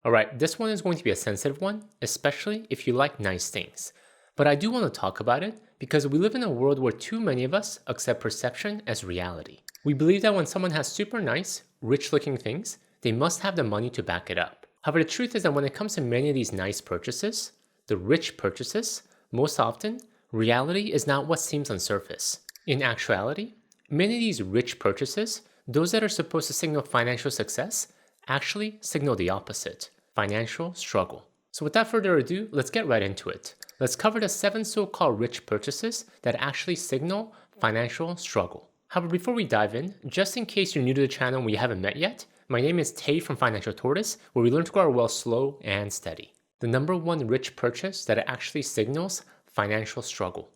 Alright, this one is going to be a sensitive one, especially if you like nice things. But I do want to talk about it because we live in a world where too many of us accept perception as reality. We believe that when someone has super nice, rich looking things, they must have the money to back it up. However, the truth is that when it comes to many of these nice purchases, the rich purchases, most often, reality is not what seems on surface. In actuality, many of these rich purchases, those that are supposed to signal financial success, actually signal the opposite, financial struggle. So without further ado, let's get right into it. Let's cover the 7 so-called rich purchases that actually signal financial struggle. However, before we dive in, just in case you're new to the channel and we haven't met yet, my name is Tay from Financial Tortoise, where we learn to grow our wealth slow and steady. The number one rich purchase that actually signals financial struggle.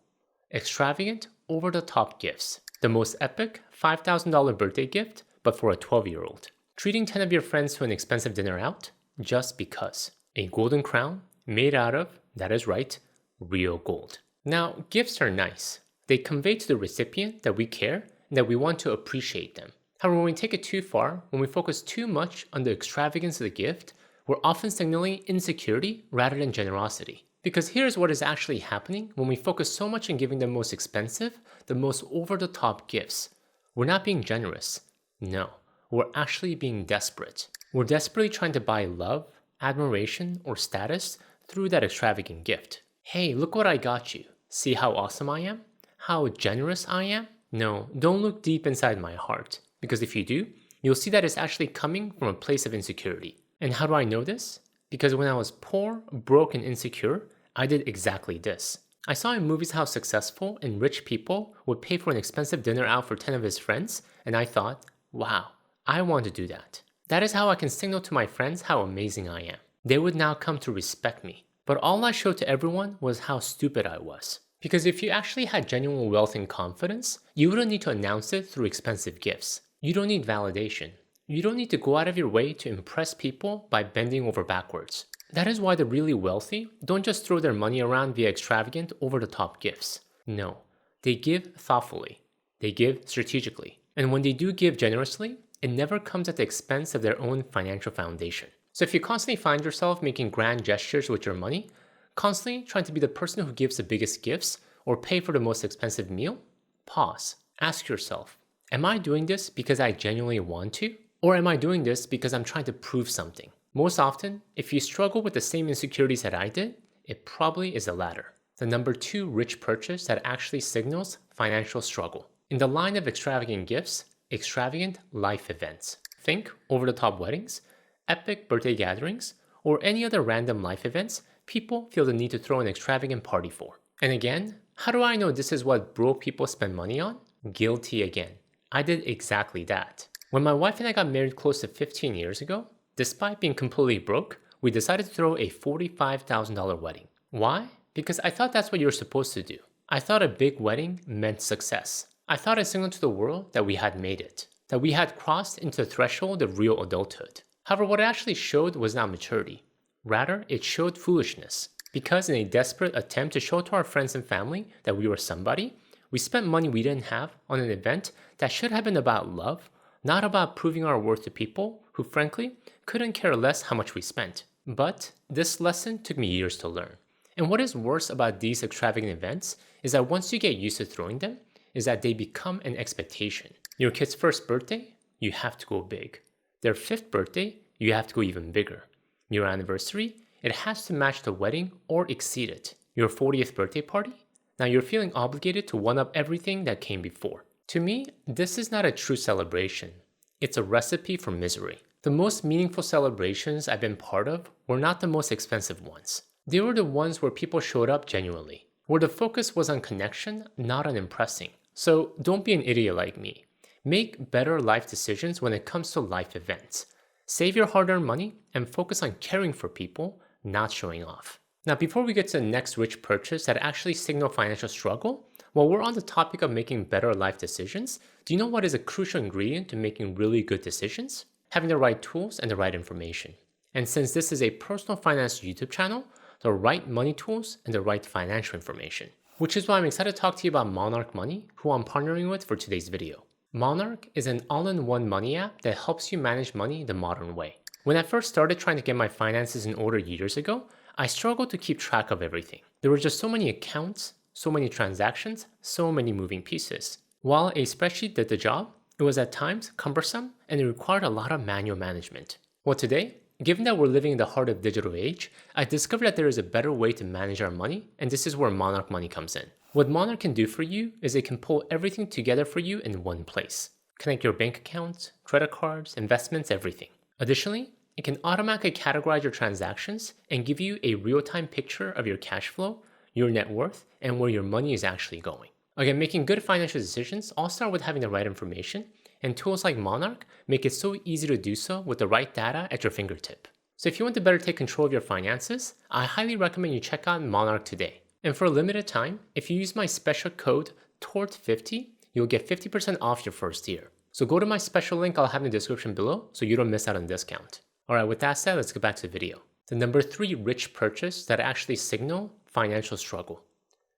Extravagant, over-the-top gifts. The most epic $5,000 birthday gift, but for a 12-year-old. Treating 10 of your friends to an expensive dinner out, just because. A golden crown, made out of, that is right, real gold. Now, gifts are nice. They convey to the recipient that we care and that we want to appreciate them. However, when we take it too far, when we focus too much on the extravagance of the gift, we're often signaling insecurity rather than generosity. Because here's what is actually happening when we focus so much on giving the most expensive, the most over-the-top gifts. We're not being generous. No, we're actually being desperate. We're desperately trying to buy love, admiration, or status through that extravagant gift. Hey, look what I got you. See how awesome I am? How generous I am? No, don't look deep inside my heart. Because if you do, you'll see that it's actually coming from a place of insecurity. And how do I know this? Because when I was poor, broke, and insecure, I did exactly this. I saw in movies how successful and rich people would pay for an expensive dinner out for 10 of his friends, and I thought, wow, I want to do that. That is how I can signal to my friends how amazing I am. They would now come to respect me. But all I showed to everyone was how stupid I was. Because if you actually had genuine wealth and confidence, you wouldn't need to announce it through expensive gifts. You don't need validation. You don't need to go out of your way to impress people by bending over backwards. That is why the really wealthy don't just throw their money around via extravagant, over-the-top gifts. No, they give thoughtfully. They give strategically. And when they do give generously, it never comes at the expense of their own financial foundation. So if you constantly find yourself making grand gestures with your money, constantly trying to be the person who gives the biggest gifts or pay for the most expensive meal, pause. Ask yourself, am I doing this because I genuinely want to? Or am I doing this because I'm trying to prove something? Most often, if you struggle with the same insecurities that I did, it probably is the latter. The number 2 rich purchase that actually signals financial struggle. In the line of extravagant gifts, extravagant life events. Think over-the-top weddings, epic birthday gatherings, or any other random life events people feel the need to throw an extravagant party for. And again, how do I know this is what broke people spend money on? Guilty again. I did exactly that. When my wife and I got married close to 15 years ago, despite being completely broke, we decided to throw a $45,000 wedding. Why? Because I thought that's what you're supposed to do. I thought a big wedding meant success. I thought it signaled to the world that we had made it, that we had crossed into the threshold of real adulthood. However, what it actually showed was not maturity. Rather, it showed foolishness. Because in a desperate attempt to show to our friends and family that we were somebody, we spent money we didn't have on an event that should have been about love, not about proving our worth to people who, frankly, couldn't care less how much we spent. But this lesson took me years to learn. And what is worse about these extravagant events is that once you get used to throwing them, is that they become an expectation. Your kid's first birthday, you have to go big. Their 5th birthday, you have to go even bigger. Your anniversary, it has to match the wedding or exceed it. Your 40th birthday party, now you're feeling obligated to one-up everything that came before. To me, this is not a true celebration. It's a recipe for misery. The most meaningful celebrations I've been part of were not the most expensive ones. They were the ones where people showed up genuinely, where the focus was on connection, not on impressing. So don't be an idiot like me. Make better life decisions when it comes to life events. Save your hard-earned money and focus on caring for people, not showing off. Now, before we get to the next rich purchase that actually signal financial struggle, while we're on the topic of making better life decisions, do you know what is a crucial ingredient to making really good decisions? Having the right tools and the right information. And since this is a personal finance YouTube channel, the right money tools and the right financial information. Which is why I'm excited to talk to you about Monarch Money, who I'm partnering with for today's video. Monarch is an all-in-one money app that helps you manage money the modern way. When I first started trying to get my finances in order years ago, I struggled to keep track of everything. There were just so many accounts, so many transactions, so many moving pieces. While a spreadsheet did the job, it was at times cumbersome and it required a lot of manual management. Well, today, given that we're living in the heart of digital age, I discovered that there is a better way to manage our money, and this is where Monarch Money comes in. What Monarch can do for you is it can pull everything together for you in one place. Connect your bank accounts, credit cards, investments, everything. Additionally, it can automatically categorize your transactions and give you a real-time picture of your cash flow, your net worth, and where your money is actually going. Again, making good financial decisions all start with having the right information, and tools like Monarch make it so easy to do so with the right data at your fingertip. So if you want to better take control of your finances, I highly recommend you check out Monarch today. And for a limited time, if you use my special code TORT50, you'll get 50% off your first year. So go to my special link I'll have in the description below so you don't miss out on the discount. Alright, with that said, let's get back to the video. The number 3 rich purchase that actually signal financial struggle.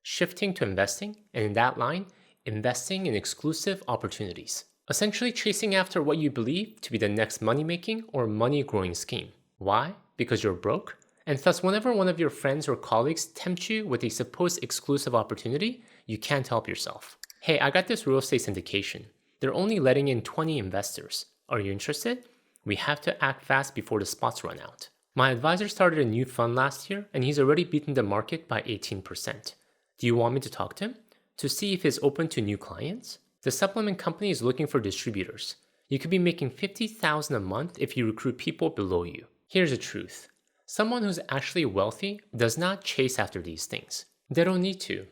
Shifting to investing, and in that line, investing in exclusive opportunities. Essentially chasing after what you believe to be the next money-making or money-growing scheme. Why? Because you're broke? And thus whenever one of your friends or colleagues tempt you with a supposed exclusive opportunity, you can't help yourself. Hey, I got this real estate syndication. They're only letting in 20 investors. Are you interested? We have to act fast before the spots run out. My advisor started a new fund last year and he's already beaten the market by 18%. Do you want me to talk to him? To see if he's open to new clients? The supplement company is looking for distributors. You could be making $50,000 a month if you recruit people below you. Here's the truth. Someone who's actually wealthy does not chase after these things. They don't need to.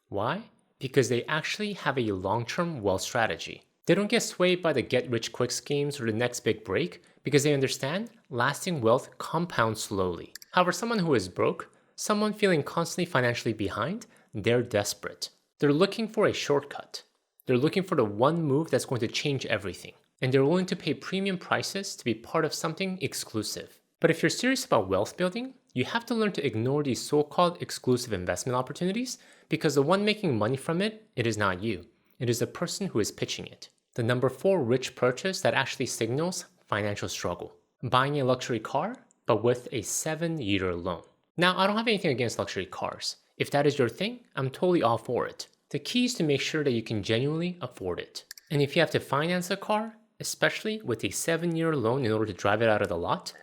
Why? Because they actually have a long-term wealth strategy. They don't get swayed by the get-rich-quick schemes or the next big break because they understand lasting wealth compounds slowly. However, someone who is broke, someone feeling constantly financially behind, they're desperate. They're looking for a shortcut. They're looking for the one move that's going to change everything. And they're willing to pay premium prices to be part of something exclusive. But if you're serious about wealth building, you have to learn to ignore these so-called exclusive investment opportunities because the one making money from it is not you. It is the person who is pitching it. The number 4 rich purchase that actually signals financial struggle. Buying a luxury car, but with a 7-year loan. Now, I don't have anything against luxury cars. If that is your thing, I'm totally all for it. The key is to make sure that you can genuinely afford it. And if you have to finance a car, especially with a 7-year loan in order to drive it out of the lot,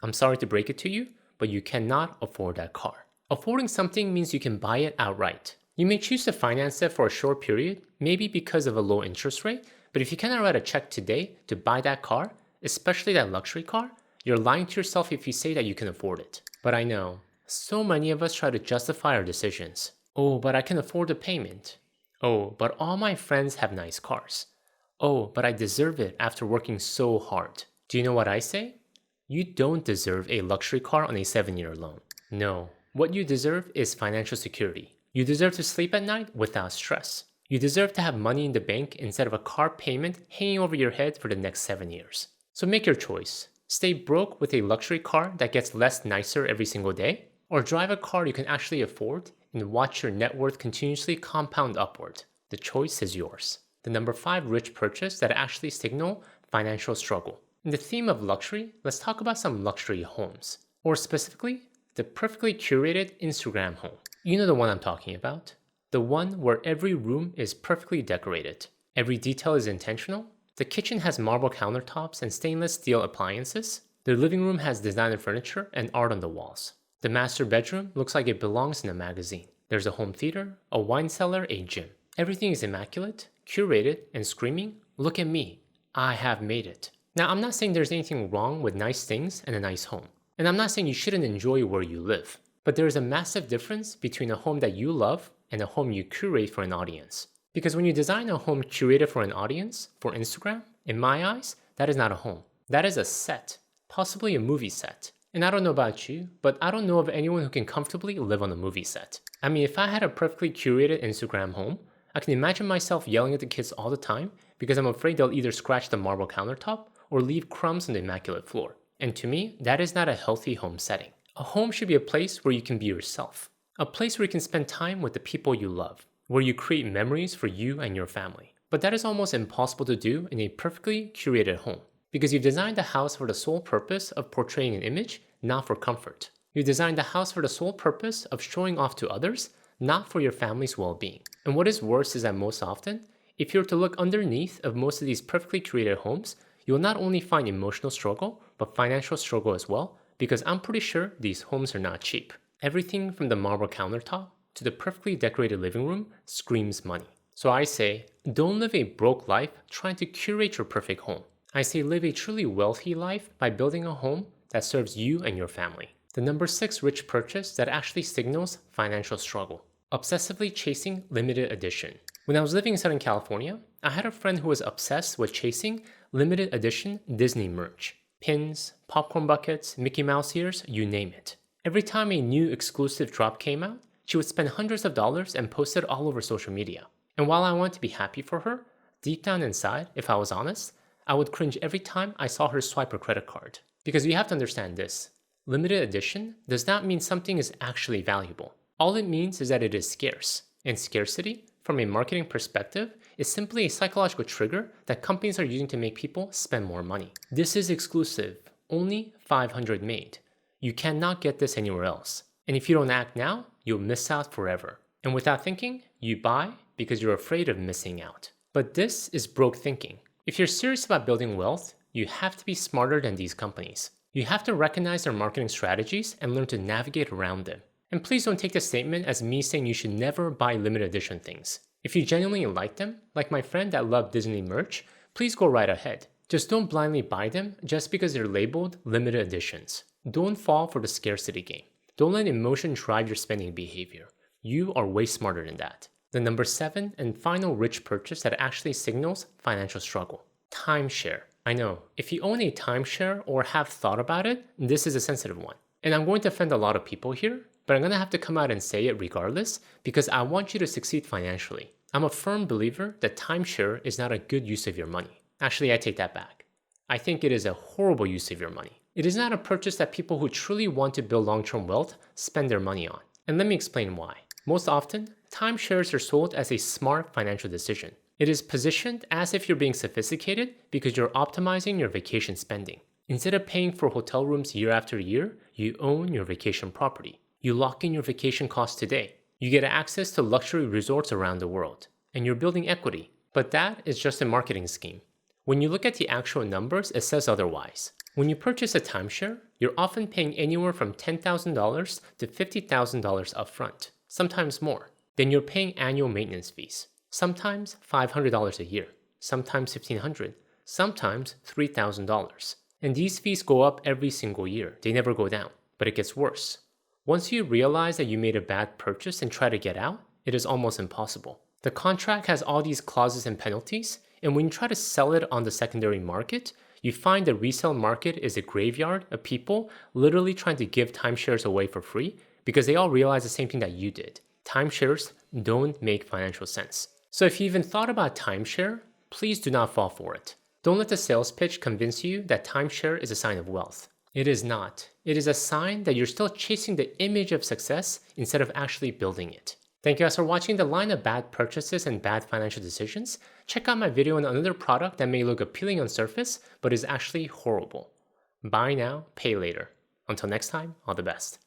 I'm sorry to break it to you, but you cannot afford that car. Affording something means you can buy it outright. You may choose to finance it for a short period, maybe because of a low interest rate, but if you cannot write a check today to buy that car, especially that luxury car, you're lying to yourself if you say that you can afford it. But I know, so many of us try to justify our decisions. Oh, but I can afford the payment. Oh, but all my friends have nice cars. Oh, but I deserve it after working so hard. Do you know what I say? You don't deserve a luxury car on a 7-year loan. No, what you deserve is financial security. You deserve to sleep at night without stress. You deserve to have money in the bank instead of a car payment hanging over your head for the next 7 years. So make your choice. Stay broke with a luxury car that gets less nicer every single day, or drive a car you can actually afford and watch your net worth continuously compound upward. The choice is yours. The number 5 rich purchase that actually signal financial struggle. In the theme of luxury, let's talk about some luxury homes. Or specifically, the perfectly curated Instagram home. You know the one I'm talking about. The one where every room is perfectly decorated. Every detail is intentional. The kitchen has marble countertops and stainless steel appliances. The living room has designer furniture and art on the walls. The master bedroom looks like it belongs in a magazine. There's a home theater, a wine cellar, a gym. Everything is immaculate, curated, and screaming, "Look at me, I have made it." Now, I'm not saying there's anything wrong with nice things and a nice home. And I'm not saying you shouldn't enjoy where you live. But there is a massive difference between a home that you love and a home you curate for an audience. Because when you design a home curated for an audience, for Instagram, in my eyes, that is not a home. That is a set, possibly a movie set. And I don't know about you, but I don't know of anyone who can comfortably live on a movie set. I mean, if I had a perfectly curated Instagram home, I can imagine myself yelling at the kids all the time because I'm afraid they'll either scratch the marble countertop or leave crumbs on the immaculate floor. And to me, that is not a healthy home setting. A home should be a place where you can be yourself. A place where you can spend time with the people you love, where you create memories for you and your family. But that is almost impossible to do in a perfectly curated home. Because you've designed the house for the sole purpose of portraying an image, not for comfort. You've designed the house for the sole purpose of showing off to others, not for your family's well-being. And what is worse is that most often, if you were to look underneath of most of these perfectly created homes, you will not only find emotional struggle, but financial struggle as well, because I'm pretty sure these homes are not cheap. Everything from the marble countertop to the perfectly decorated living room screams money. So I say, don't live a broke life trying to curate your perfect home. I say live a truly wealthy life by building a home that serves you and your family. The number 6 rich purchase that actually signals financial struggle. Obsessively chasing limited edition. When I was living in Southern California, I had a friend who was obsessed with chasing limited edition Disney merch. Pins, popcorn buckets, Mickey Mouse ears, you name it. Every time a new exclusive drop came out, she would spend hundreds of dollars and post it all over social media. And while I wanted to be happy for her, deep down inside, if I was honest, I would cringe every time I saw her swipe her credit card. Because you have to understand this. Limited edition does not mean something is actually valuable. All it means is that it is scarce. And scarcity, from a marketing perspective, is simply a psychological trigger that companies are using to make people spend more money. This is exclusive, only 500 made. You cannot get this anywhere else. And if you don't act now, you'll miss out forever. And without thinking, you buy because you're afraid of missing out. But this is broke thinking. If you're serious about building wealth, you have to be smarter than these companies. You have to recognize their marketing strategies and learn to navigate around them. And please don't take this statement as me saying you should never buy limited edition things. If you genuinely like them, like my friend that loved Disney merch, please go right ahead. Just don't blindly buy them just because they're labeled limited editions. Don't fall for the scarcity game. Don't let emotion drive your spending behavior. You are way smarter than that. The number 7 and final rich purchase that actually signals financial struggle. Timeshare. I know, if you own a timeshare or have thought about it, this is a sensitive one. And I'm going to offend a lot of people here, but I'm going to have to come out and say it regardless because I want you to succeed financially. I'm a firm believer that timeshare is not a good use of your money. Actually, I take that back. I think it is a horrible use of your money. It is not a purchase that people who truly want to build long-term wealth spend their money on. And let me explain why. Most often, timeshares are sold as a smart financial decision. It is positioned as if you're being sophisticated because you're optimizing your vacation spending. Instead of paying for hotel rooms year after year, you own your vacation property. You lock in your vacation costs today. You get access to luxury resorts around the world. And you're building equity. But that is just a marketing scheme. When you look at the actual numbers, it says otherwise. When you purchase a timeshare, you're often paying anywhere from $10,000 to $50,000 upfront, sometimes more. Then you're paying annual maintenance fees. Sometimes $500 a year, sometimes $1,500, sometimes $3,000. And these fees go up every single year. They never go down. But it gets worse. Once you realize that you made a bad purchase and try to get out, it is almost impossible. The contract has all these clauses and penalties, and when you try to sell it on the secondary market, you find the resale market is a graveyard of people literally trying to give timeshares away for free because they all realize the same thing that you did. Timeshares don't make financial sense. So if you even thought about timeshare, please do not fall for it. Don't let the sales pitch convince you that timeshare is a sign of wealth. It is not. It is a sign that you're still chasing the image of success instead of actually building it. Thank you guys for watching the line of bad purchases and bad financial decisions. Check out my video on another product that may look appealing on surface, but is actually horrible. Buy now, pay later. Until next time, all the best.